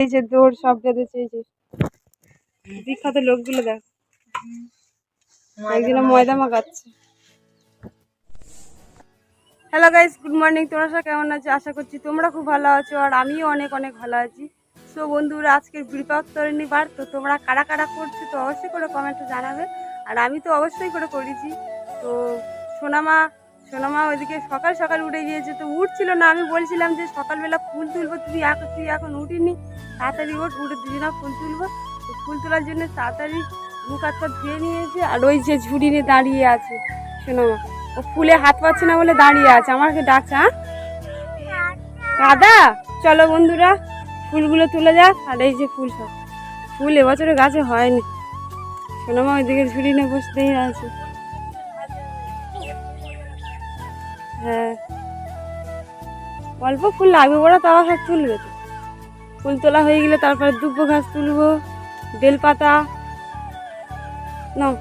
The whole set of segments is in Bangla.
এই যে দৌড় সব বেঁধেছে, এই যে বিখ্যাত লোকগুলো দেখ, একদিন ময়দা মাখাচ্ছে। Hello guys, good morning. তোমরা সব কেমন আছো? আশা করছি তোমরা খুব ভালো আছো, আর আমিও অনেক অনেক ভালো আছি। সো বন্ধুরা, আজকের বিপাকতরণী বার, তো তোমরা কারা কারা করছো তো অবশ্যই করে কমেন্টে জানাবে। আর আমি তো অবশ্যই করে করেছি। তো সোনামা ওইদিকে সকাল সকাল উঠে গিয়েছে, তো উঠছিল না। আমি বলছিলাম যে সকালবেলা ফুল তুলবো, তুই এখন উঠিনি, তাড়াতাড়ি উঠে দুদিনা ফুল তুলবো। তো ফুল তোলার জন্য তাড়াতাড়ি মুখ হাত পা ধুয়ে নিয়েছে, আর ওই যে ঝুড়ি নিয়ে দাঁড়িয়ে আছে সোনামা। ও ফুলে হাত পাচ্ছে না বলে দাঁড়িয়ে আছে, আমাকে ডাকছে। হ্যাঁ কাদা, চলো বন্ধুরা ফুলগুলো তুলে যাক। আর এই যে ফুল এবছরে গাছে হয়নি। সোনামা ওইদিকে ঝুড়ি নিয়ে বসতেই আছে। হ্যাঁ, অল্প ফুল লাগবে, ওরা তাও সব তুলবে। তো ফুল তোলা হয়ে গেলে তারপরে দুব্বো ঘাস তুলবো, বেলপাতা নাও।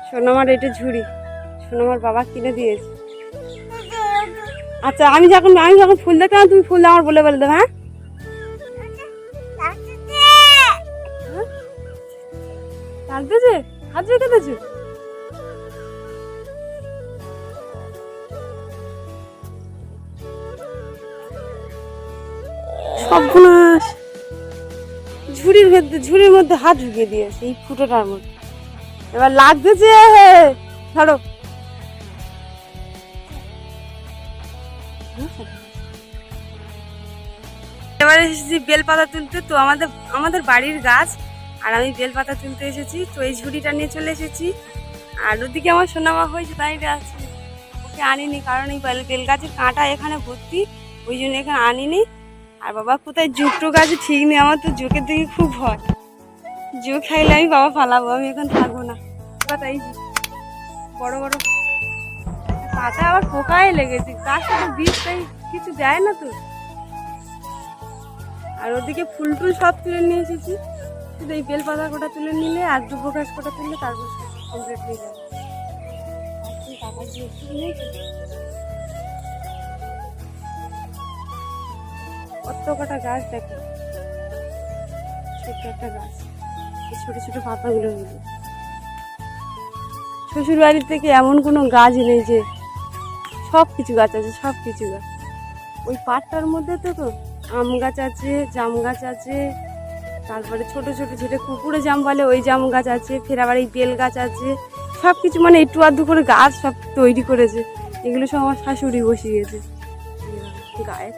সোনামার এটা ঝুড়ি সোনামার বাবা কিনে দিয়েছে। আচ্ছা, আমি যখন ফুল দেখলাম, তুমি ফুল আমার বলে দেবে। হ্যাঁ, লাগতেছে, হাত রেখে দিয়েছো। সর্বনাশ, ঝুড়ির মধ্যে হাত ঢুকিয়ে দিয়েছে এই ফুটোটার মধ্যে। এবার লাগতেছে, ছাড়ো। এবারে এসেছি বেলপাতা তুলতে। তো আমাদের বাড়ির গাছ, আর আমি বেলপাতা তুলতে এসেছি। তো এই ঝুড়িটা নিয়ে চলে এসেছি। আর ওদিকে আমার সোনামা হয়েছে, দাঁড়িয়ে আছে। ওকে আনিনি, কারণ এই বেল গাছের কাঁটা এখানে ভর্তি, ওই জন্য এখানে আনিনি। আর বাবা কোথায় জুকটো গাছে ঠিক নেই, আমার তো জোকের দিকে খুব ভয়। জোক খাইলে আমি বাবা ফালাবো, আমি এখন থাকবো না। এই বড় বড় পাতা আবার পোকায় লেগেছে, গাছটা তো বীজ তাই কিছু দেয় না তো। আর ওদিকে ফুল টুল সব তুলে নিয়ে এসেছি, শুধু এই বেলপাতা কোটা তুলে নিলে আর দুব্বো ঘাস কোটা তুললে তারপর কমপ্লিট হয়ে যাবে। কত কটা গাছ দেখো, ছোট্ট একটা গাছ, এই ছোট ছোট পাতাগুলো মিলে। শ্বশুর বাড়ির থেকে এমন কোনো গাছ নেই যে সব কিছু গাছ আছে, সব কিছু গাছ। ওই পাটটার মধ্যে তো আম গাছ আছে, জাম গাছ আছে, তারপরে ছোট ছোট যেটা কুকুরে জাম বলে ওই জাম গাছ আছে, ফের আবার এই বেল গাছ আছে। সব কিছু মানে একটু আধটু করে গাছ সব তৈরি করেছে। এগুলো সব আমার শাশুড়ি বসিয়েছে গায়ে।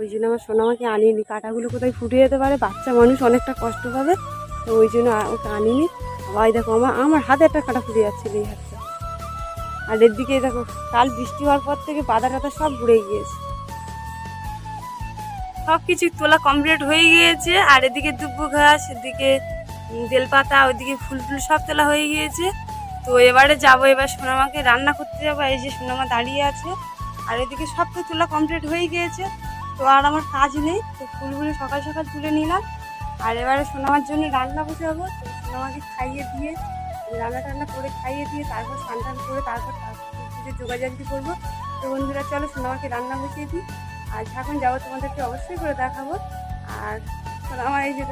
ওই জন্য আমার সোনামাকে আনিনি, কাঁটাগুলো কোথায় ফুটে যেতে পারে, বাচ্চা মানুষ অনেকটা কষ্ট পাবে, তো ওই জন্য ওকে আনিনি। আবার দেখো আমার হাতে একটা কাঁটা ফুটে যাচ্ছিল, এই হাতটা। আর এর দিকে দেখো, কাল বৃষ্টি হওয়ার পর থেকে পাতা টাতা সব ঘুরে গিয়েছে। সব কিছু তোলা কমপ্লিট হয়ে গিয়েছে। আর এদিকে দুব্বো ঘাস, এদিকে বেলপাতা, ওইদিকে ফুল ফুল সব তোলা হয়ে গিয়েছে। তো এবারে যাবো, এবার সোনামাকে রান্না করতে যাবো। এই যে সোনামা দাঁড়িয়ে আছে, আর এদিকে সব তো তোলা কমপ্লিট হয়ে গিয়েছে। তো আর আমার কাজ নেই, তো ফুলগুলো সকাল সকাল তুলে নিলাম। আর এবারে সোনামার জন্য রান্না বসাবো। তো সোনামাকে খাইয়ে দিয়ে, রান্না টান্না করে খাইয়ে দিয়ে তারপর স্নান টান করে তারপর যোগাযোগ করবো। তো বন্ধুরা চলো সোনামাকে রান্না বসিয়ে দিই, আর যখন যাবো তোমাদেরকে অবশ্যই করে দেখাবো। আর আমার এই যে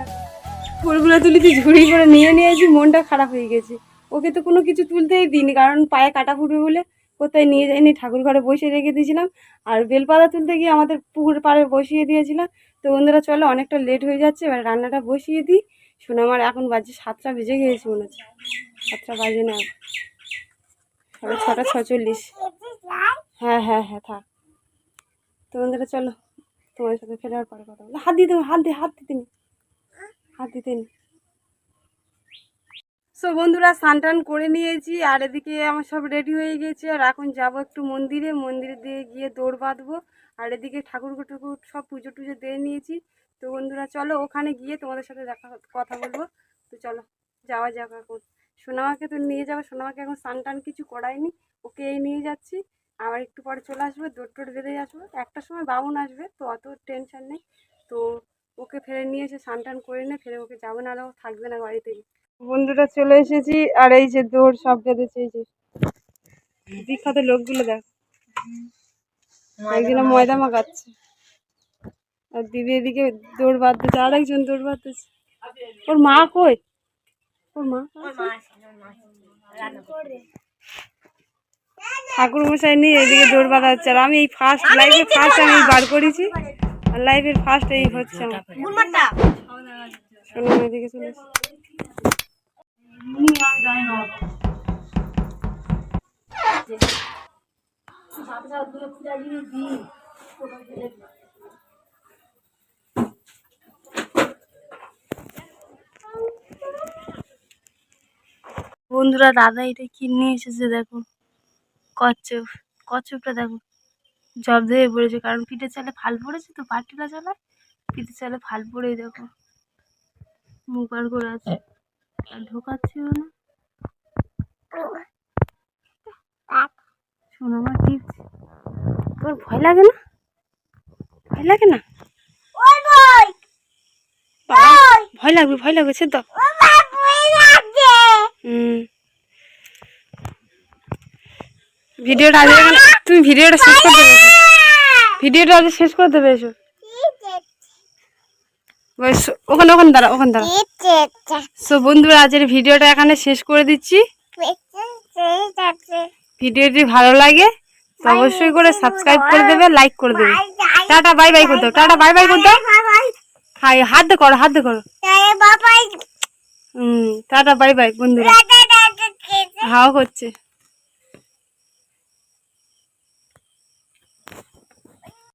ফুলগুলো তুলেছি, ঝুড়ি করে নিয়েছি, মনটা খারাপ হয়ে গেছে। ওকে তো কোনো কিছু তুলতেই দিইনি, কারণ পায়ে কাটা ফুটবে বলে কোথায় নিয়ে যাইনি, ঠাকুর ঘরে বসিয়ে রেখে দিয়েছিলাম। আর বেলপাতা তুলতে গিয়ে আমাদের পুকুর পাড়ে বসিয়ে দিয়েছিলাম। তো বন্ধুরা চলো, অনেকটা লেট হয়ে যাচ্ছে, এবার রান্নাটা বসিয়ে দিই। সোনামার এখন বাজে 7টা বেজে গিয়েছে, মনে হচ্ছে 7টা বাজে না, 6:46। হ্যাঁ হ্যাঁ হ্যাঁ, থাক। তো বন্ধুরা চলো, তোমার সাথে ফেরার পরে কথা বলো। হাত দিতে নি। সো বন্ধুরা, স্নান টান করে নিয়েছি, আর এদিকে আমার সব রেডি হয়ে গেছে। আর এখন যাব একটু মন্দিরে দিয়ে গিয়ে দৌড় বাঁধবো। আর এদিকে ঠাকুর সব পুজো টুজো দিয়ে নিয়েছি। তো বন্ধুরা চলো, ওখানে গিয়ে তোমাদের সাথে কথা বলবো। তো চলো যাওয়া যাক। এখন সোনামাকে তো নিয়ে যাবো, সোনামাকে এখন স্নান টান কিছু করাইনি, ওকে এই নিয়ে যাচ্ছি। আবার একটু পরে চলে আসবো, দৌড় টোড় বেঁধে আসবো। একটার সময় বাবুন আসবে, তো অত টেনশন নেই। তো ওকে ফেরে নিয়ে এসে স্নান টান করে নিয়ে ফেরে ওকে যাবো, না ও থাকবে না বাড়িতে। বন্ধুরা চলে এসেছি, আর এই যে দৌড় সব বেঁধেছে, এই যে বিখ্যাত লোকগুলো দেখ, একদিন ময়দা মাখাচ্ছে। আর দিদি এদিকে দৌড় বাঁধতেছে, আর একজন দৌড় বাঁধতেছে। ওর মা কই? ওর মা ঠাকুর মশাই নিয়ে এদিকে দৌড় বাঁধা হচ্ছে। আর আমি এই ফার্স্ট লাইভে ফার্স্ট আমি বার করেছি, আর লাইভের ফার্স্ট এই হচ্ছে আমার। শোনো এদিকে চলে এসো। বন্ধুরা দাদা এটা কি নিয়ে এসেছে দেখো, কচ্ছপ। কচ্ছপটা দেখো জব্দ হয়ে পড়েছে, কারণ পিঠে চালে ফাল পড়েছে তো, পাটিলা চালায় পিঠে চালে ফাল পড়েই দেখো মুখ বার করে আছে, আর ঢোকাচ্ছেও না। শোনো আমার টিপছে, তোর ভয় লাগে না? ভয় লাগে না? ভয় লাগবে, ভয় লাগবে সে তো। ভিডিওটা আজ তুমি ভিডিওটা শেষ করতে পেরেছো, ভিডিওটা আজ শেষ করতে পেরেছো। ওখানে ওখানে দাঁড়া, ওখানে দাঁড়া। সো বন্ধুরা আজকের ভিডিওটা এখানে শেষ করে দিচ্ছি। ভিডিওটি ভালো লাগে তো অবশ্যই করে সাবস্ক্রাইব করে দেবে, লাইক করে দেবে। টাটা বাই বাই করে দাও, টাটা বাই বাই করে দাও। হাই হাত দিয়ে করো, হাত দিয়ে করো। টাটা বাই বাই বন্ধুরা। হাওয়া করছে।